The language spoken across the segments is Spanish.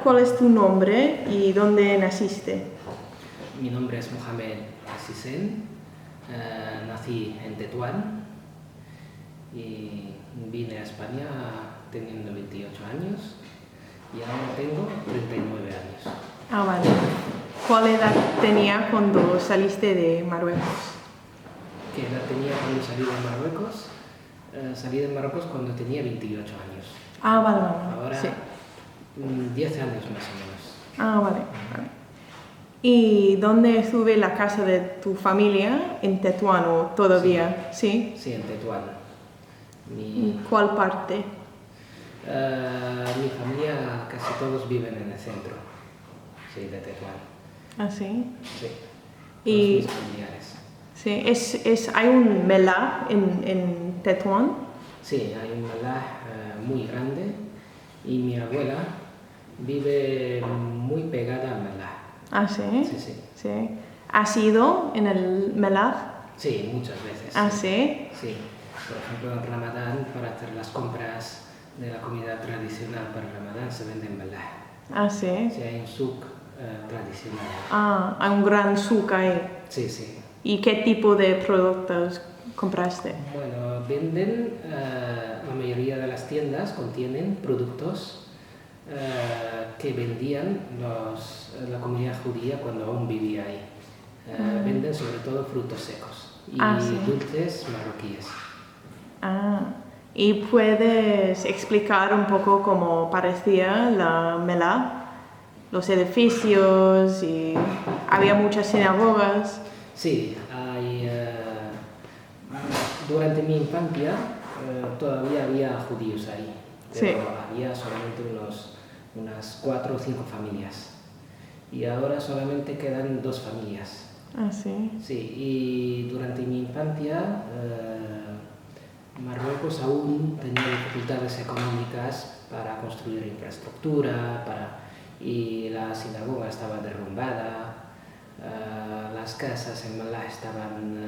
¿cuál es tu nombre y dónde naciste? Mi nombre es Mohamed Assisen, nací en Tetuán y vine a España teniendo 28 años y ahora tengo 39 años. Ah, vale. ¿Cuál edad tenía cuando saliste de Marruecos? ¿Qué edad tenía cuando salí de Marruecos? Salí de Marruecos cuando tenía 28 años. Ah, vale, vale. Ahora Sí. 10 años más o menos. Ah, vale, vale. ¿Y dónde estuve la casa de tu familia? ¿En Tetuán o todavía? Sí. Sí, en Tetuán. ¿Y cuál parte? Mi familia casi todos viven en el centro, sí, de Tetuán. Ah, sí. Sí, Y todos mis familiares. sí, hay un melá en Tetuán. Sí, hay un malaj muy grande y mi abuela vive muy pegada al malaj. Ah, sí. Sí. Sí. ¿Has ido en el melá? Sí, muchas veces. Ah, sí. Sí, por ejemplo en Ramadán para hacer las compras de la comida tradicional para Ramadán se venden malaj. Ah, sí. Sí, hay un souk tradicional. Ah, hay un gran souk ahí. Sí. ¿Y qué tipo de productos compraste? Bueno, venden, la mayoría de las tiendas contienen productos que vendían la comunidad judía cuando aún vivía ahí. Venden sobre todo frutos secos y Sí. dulces marroquíes. ¿Y puedes explicar un poco cómo parecía la melá? Los edificios y había muchas sinagogas. Sí, durante mi infancia todavía había judíos ahí, pero Sí. había solamente unas 4 o 5 familias y ahora solamente quedan 2 familias. Ah, sí. Sí, y durante mi infancia Marruecos aún tenía dificultades económicas para construir infraestructura y la sinagoga estaba derrumbada, las casas en Malá estaban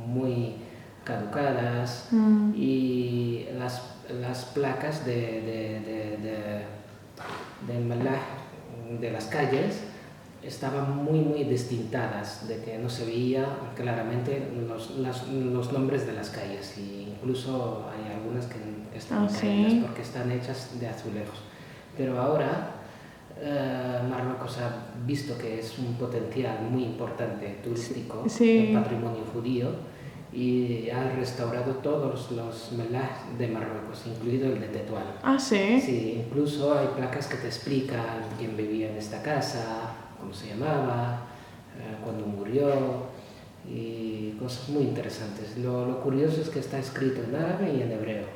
muy caducadas y las placas de Malá, de las calles, estaban muy distintadas, de que no se veía claramente los nombres de las calles, e incluso hay algunas que están caídas porque están hechas de azulejos. Pero ahora Marruecos ha visto que es un potencial muy importante turístico del patrimonio judío y ha restaurado todos los melaj de Marruecos, incluido el de Tetuán. Ah, sí. Sí, incluso hay placas que te explican quién vivía en esta casa, cómo se llamaba, cuándo murió y cosas muy interesantes. Lo curioso es que está escrito en árabe y en hebreo.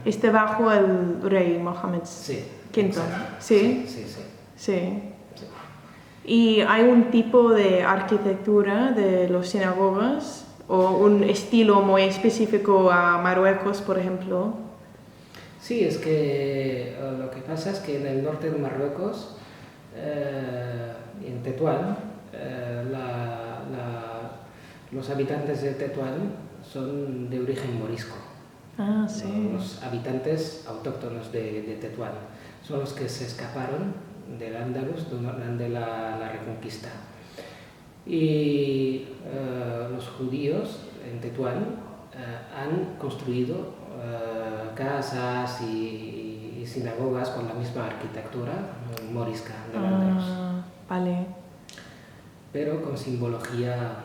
Este bajo el rey Mohammed V. Sí. Sí. ¿Y hay un tipo de arquitectura de las sinagogas o un estilo muy específico a Marruecos, por ejemplo? Sí, es que lo que pasa es que en el norte de Marruecos, en Tetuán, los habitantes de Tetuán son de origen morisco. Ah, sí. Los habitantes autóctonos de Tetuán son los que se escaparon del Andalus durante la Reconquista. Y los judíos en Tetuán han construido casas y sinagogas con la misma arquitectura morisca del Andalus. Vale. Pero con simbología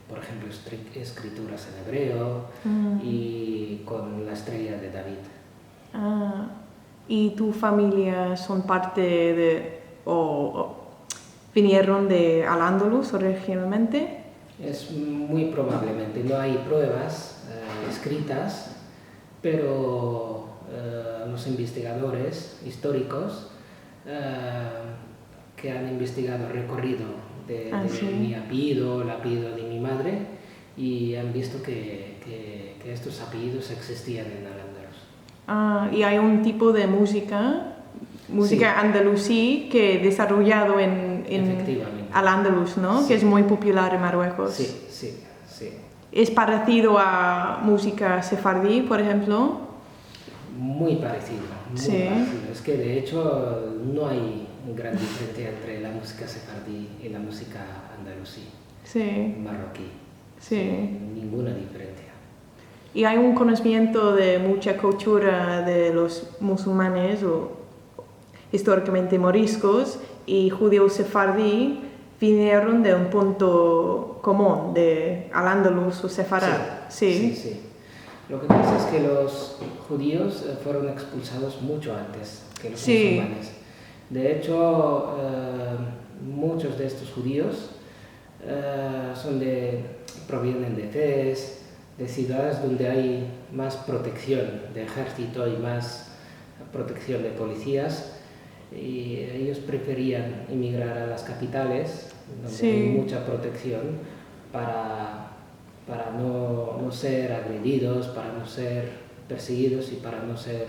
por ejemplo, escrituras en hebreo y con la estrella de David. ¿Y tu familia son parte de o vinieron de Al-Ándalus originalmente? Es muy probablemente, no hay pruebas escritas, pero los investigadores históricos que han investigado el recorrido de mi apellido, el apellido de mi madre, y han visto que estos apellidos existían en Al-Ándalus. Y hay un tipo de música andalusí que desarrollado en Al-Ándalus, ¿no? Sí. Que es muy popular en Marruecos. Sí. ¿Es parecido a música sefardí, por ejemplo? Muy parecido. muy Sí. fácil. Es que de hecho no hay gran diferencia entre la música sefardí y la música andalusí, Sí. marroquí. Sí. Ninguna diferencia. Y hay un conocimiento de mucha cultura de los musulmanes o históricamente moriscos y judíos sefardí vinieron de un punto común, de Al-Ándalus o Sefarad. Sí. Lo que pasa es que los judíos fueron expulsados mucho antes que los musulmanes. De hecho, muchos de estos judíos provienen de Fez, de ciudades donde hay más protección de ejército y más protección de policías, y ellos preferían emigrar a las capitales donde hay mucha protección para no ser agredidos, para no ser perseguidos y para no ser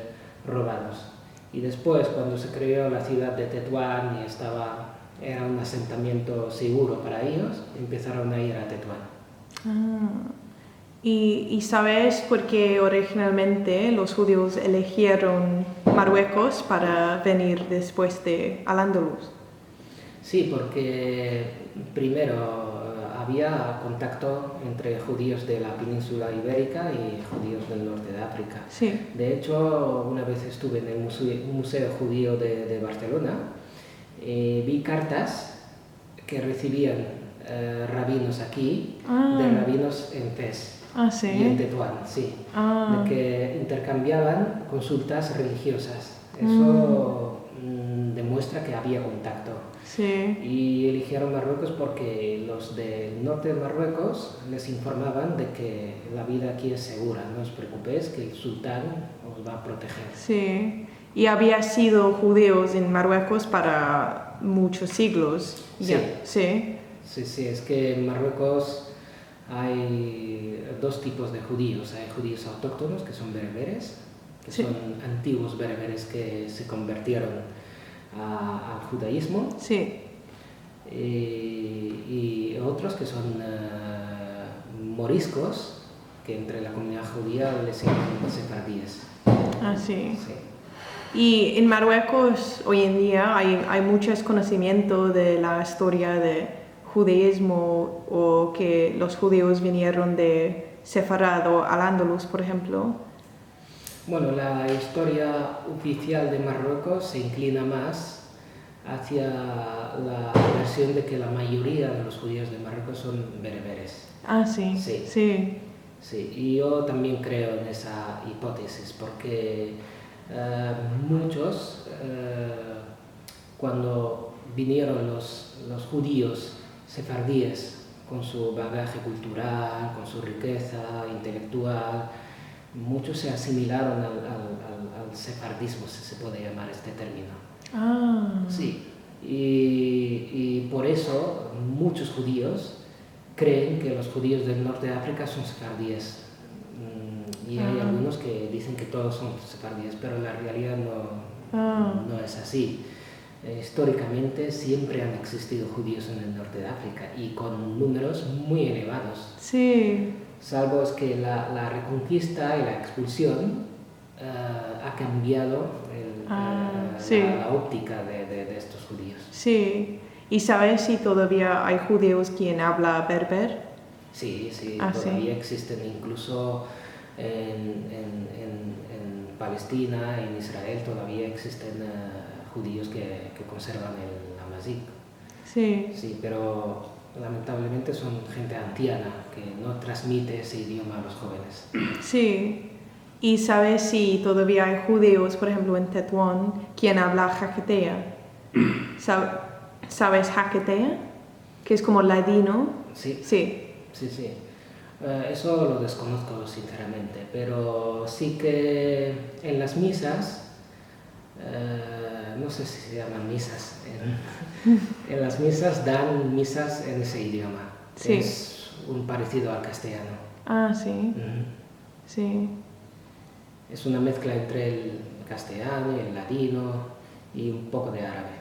robados. Y después, cuando se creó la ciudad de Tetuán y era un asentamiento seguro para ellos, empezaron a ir a Tetuán. ¿Y sabes por qué originalmente los judíos eligieron Marruecos para venir después de Al-Ándalus? Sí, porque primero había contacto entre judíos de la península ibérica y judíos del norte de África. Sí. De hecho, una vez estuve en el Museo Judío de Barcelona y vi cartas que recibían rabinos aquí de rabinos en Fez. ¿Sí? Y en Tetuán, sí, de que intercambiaban consultas religiosas. Eso demuestra que había contacto. Sí. Y eligieron Marruecos porque los del norte de Marruecos les informaban de que la vida aquí es segura, no os preocupéis, que el sultán os va a proteger. Sí, y había sido judíos en Marruecos para muchos siglos. Sí, es que en Marruecos hay dos tipos de judíos. Hay judíos autóctonos, que son bereberes, que son antiguos bereberes que se convirtieron al judaísmo. Sí. Y otros que son moriscos, que entre la comunidad judía les llaman sefardíes. Sí. Y en Marruecos hoy en día hay mucho conocimiento de la historia de judaísmo o que los judíos vinieron de Sefarad o Al-Ándalus, por ejemplo. Bueno, la historia oficial de Marruecos se inclina más hacia la versión de que la mayoría de los judíos de Marruecos son bereberes. Sí, y yo también creo en esa hipótesis porque muchos, cuando vinieron los judíos sefardíes con su bagaje cultural, con su riqueza intelectual, muchos se asimilaron al sefardismo, si se puede llamar este término. Sí, y por eso muchos judíos creen que los judíos del norte de África son sefardíes. Y hay algunos que dicen que todos son sefardíes, pero la realidad no es así. Históricamente siempre han existido judíos en el norte de África y con números muy elevados. Sí. Salvo es que la reconquista y la expulsión ha cambiado la óptica de estos judíos. Sí. ¿Y sabes si todavía hay judíos quien habla berber? Sí, todavía existen, incluso en Palestina, en Israel, todavía existen judíos que conservan el amazigh. Sí, pero lamentablemente son gente anciana que no transmite ese idioma a los jóvenes. Sí. ¿Y sabes si todavía hay judíos, por ejemplo, en Tetuán, quien habla jaquetea? ¿Sabes jaquetea? Que es como ladino. Sí. Sí. Eso lo desconozco sinceramente, pero sí que en las misas, no sé si se llaman misas, en las misas dan misas en ese idioma. Sí. Es un parecido al castellano. Sí. Sí. Es una mezcla entre el castellano y el ladino y un poco de árabe.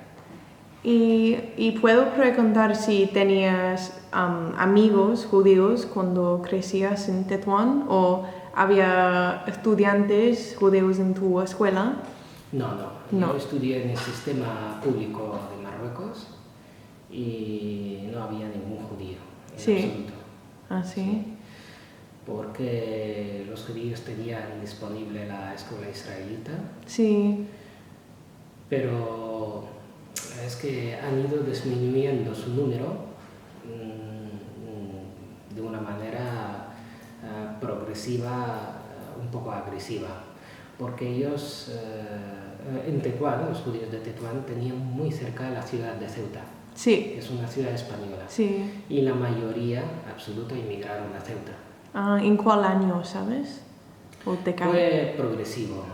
Y puedo preguntar si tenías amigos judíos cuando crecías en Tetuán o había estudiantes judíos en tu escuela. No. Yo estudié en el sistema público de Marruecos y no había ningún judío en absoluto. Ah, sí. Porque los judíos tenían disponible la escuela israelita. Sí. Pero es que han ido disminuyendo su número de una manera progresiva, un poco agresiva, porque ellos en Tetuán, los judíos de Tetuán, tenían muy cerca la ciudad de Ceuta, que es una ciudad española, y la mayoría absoluta inmigraron a Ceuta. ¿En cuál año, sabes? Fue progresivo.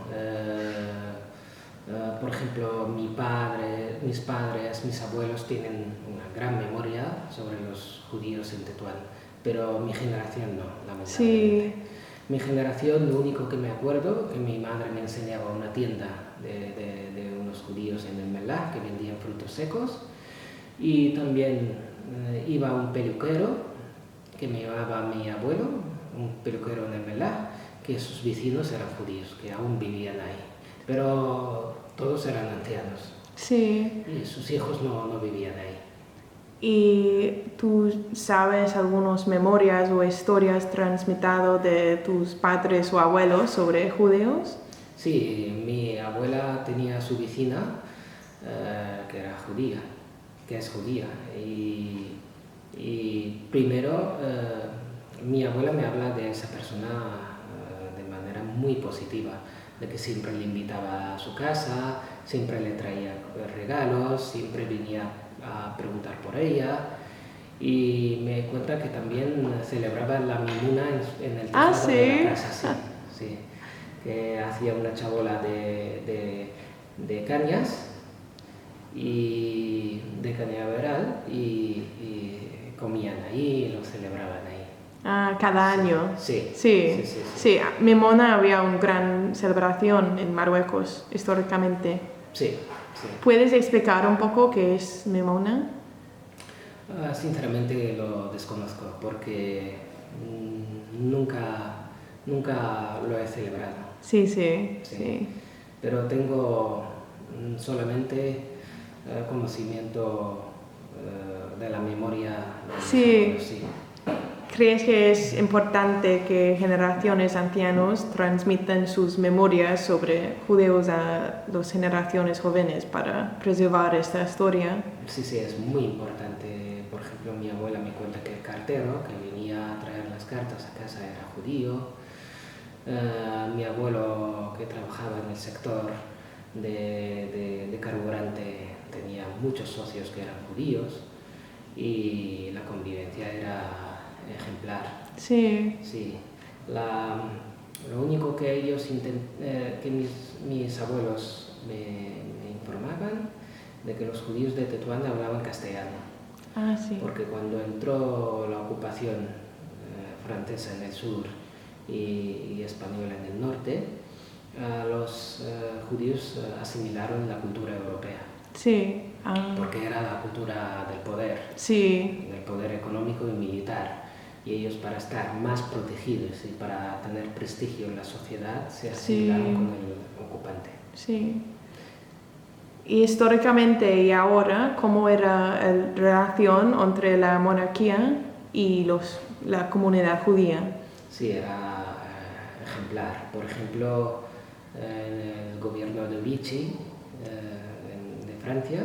Por ejemplo, mis padres, mis abuelos tienen una gran memoria sobre los judíos en Tetuán, pero mi generación no, lamentablemente. Mi generación, lo único que me acuerdo, que mi madre me enseñaba una tienda de unos judíos en el Mellah que vendían frutos secos, y también iba un peluquero que me llevaba a mi abuelo, un peluquero en el Mellah, que sus vecinos eran judíos, que aún vivían ahí. Pero todos eran ancianos. Sí. Y sus hijos no vivían ahí. ¿Y tú sabes algunas memorias o historias transmitidas de tus padres o abuelos sobre judíos? Sí, mi abuela tenía su vecina que era judía, que es judía. Y primero mi abuela me habla de esa persona de manera muy positiva, de que siempre le invitaba a su casa, siempre le traía regalos, siempre venía a preguntar por ella, y me cuenta que también celebraba la mimuna en el tejado de la casa, sí, que hacía una chabola de cañas y de cañaveral y comían ahí y lo celebraban ahí. Cada año. Sí. Mimona había una gran celebración en Marruecos, históricamente. Sí. ¿Puedes explicar un poco qué es Mimona? Sinceramente lo desconozco porque nunca lo he celebrado. Sí. Pero tengo solamente conocimiento de la memoria de los abuelos, sí. ¿Crees que es importante que generaciones ancianos transmitan sus memorias sobre judíos a las generaciones jóvenes para preservar esta historia? Sí, es muy importante. Por ejemplo, mi abuela me cuenta que el cartero que venía a traer las cartas a casa era judío. Mi abuelo, que trabajaba en el sector de carburante, tenía muchos socios que eran judíos y la convivencia era ejemplar. Sí. Lo único que ellos que mis abuelos me informaban de que los judíos de Tetuán hablaban castellano. Porque cuando entró la ocupación francesa en el sur y española en el norte, los judíos asimilaron la cultura europea. Porque era la cultura del poder, del poder económico y militar. Y ellos, para estar más protegidos y para tener prestigio en la sociedad, se asimilaron con el ocupante. Y históricamente y ahora, ¿cómo era la relación entre la monarquía y la comunidad judía? Sí, era ejemplar. Por ejemplo, en el gobierno de Vichy, de Francia,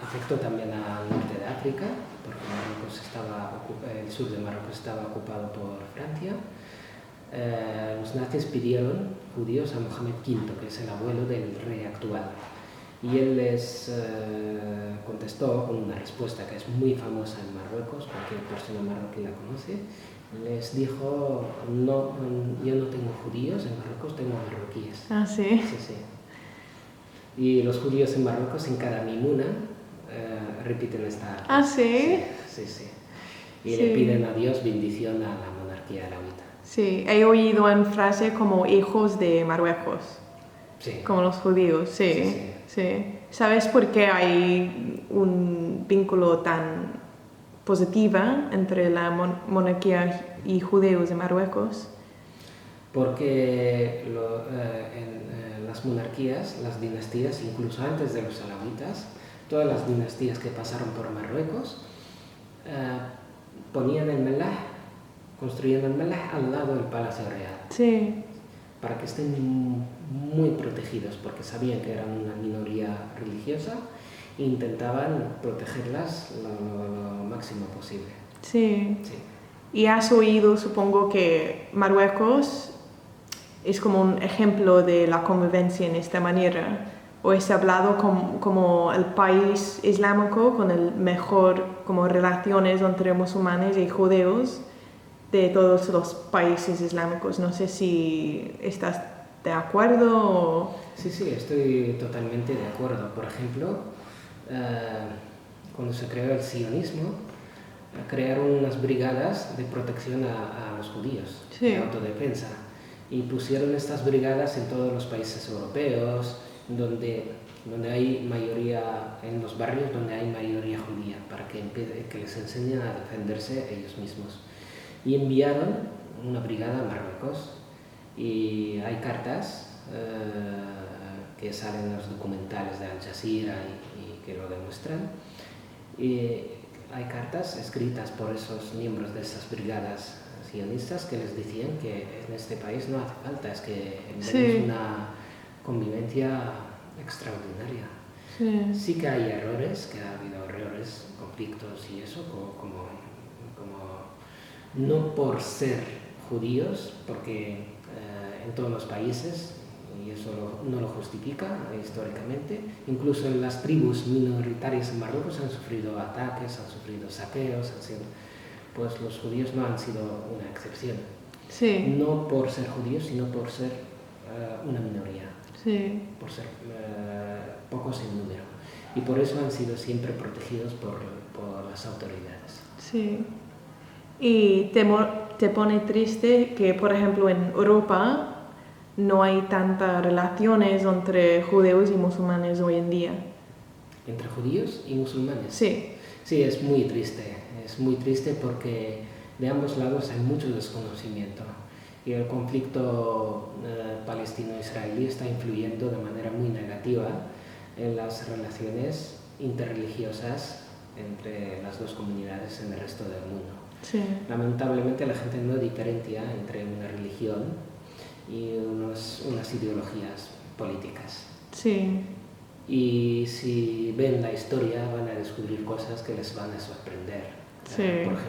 afectó también al norte de África, porque el sur de Marruecos estaba ocupado por Francia. Los nazis pidieron judíos a Mohamed V, que es el abuelo del rey actual. Y él les contestó con una respuesta que es muy famosa en Marruecos, cualquier persona marroquí la conoce. Les dijo: no, yo no tengo judíos en Marruecos, tengo marroquíes. Sí. Y los judíos en Marruecos, en cada mimuna, repiten esta... Sí. Y le piden a Dios bendición a la monarquía alawita. Sí, he oído en frase como hijos de Marruecos. Como los judíos, sí. ¿Sabes por qué hay un vínculo tan positivo entre la monarquía y judíos de Marruecos? porque en las monarquías, las dinastías, incluso antes de los alawitas, todas las dinastías que pasaron por Marruecos, ponían el melaj, construían el melaj al lado del Palacio Real. Sí. Para que estén muy protegidos, porque sabían que eran una minoría religiosa e intentaban protegerlas lo máximo posible. Sí. Y has oído, supongo, que Marruecos es como un ejemplo de la convivencia en esta manera, o es hablado como el país islámico con el mejor como relaciones entre musulmanes y judíos de todos los países islámicos. No sé si estás de acuerdo o... Sí, estoy totalmente de acuerdo. Por ejemplo, cuando se creó el sionismo, crearon unas brigadas de protección a los judíos, de autodefensa, y pusieron estas brigadas en todos los países europeos, donde hay mayoría, en los barrios donde hay mayoría judía, para que les enseñen a defenderse ellos mismos. Y enviaron una brigada a Marruecos, y hay cartas que salen en los documentales de Al Jazeera y que lo demuestran. Y hay cartas escritas por esos miembros de esas brigadas sionistas que les decían que en este país no hace falta, es que tenemos una convivencia extraordinaria. Sí que hay errores, que ha habido errores, conflictos y eso, como no por ser judíos, porque en todos los países, y eso no lo justifica históricamente, incluso en las tribus minoritarias en Marruecos han sufrido ataques, han sufrido saqueos, pues los judíos no han sido una excepción. No por ser judíos, sino por ser una minoría, por ser pocos en número. Y por eso han sido siempre protegidos por las autoridades. ¿Y te pone triste que, por ejemplo, en Europa no hay tantas relaciones entre judíos y musulmanes hoy en día? ¿Entre judíos y musulmanes? Sí, es muy triste. Es muy triste porque de ambos lados hay mucho desconocimiento. Y el conflicto palestino-israelí está influyendo de manera muy negativa en las relaciones interreligiosas entre las dos comunidades en el resto del mundo. Lamentablemente la gente no diferencia entre una religión y unas ideologías políticas. Y si ven la historia van a descubrir cosas que les van a sorprender. Por ejemplo,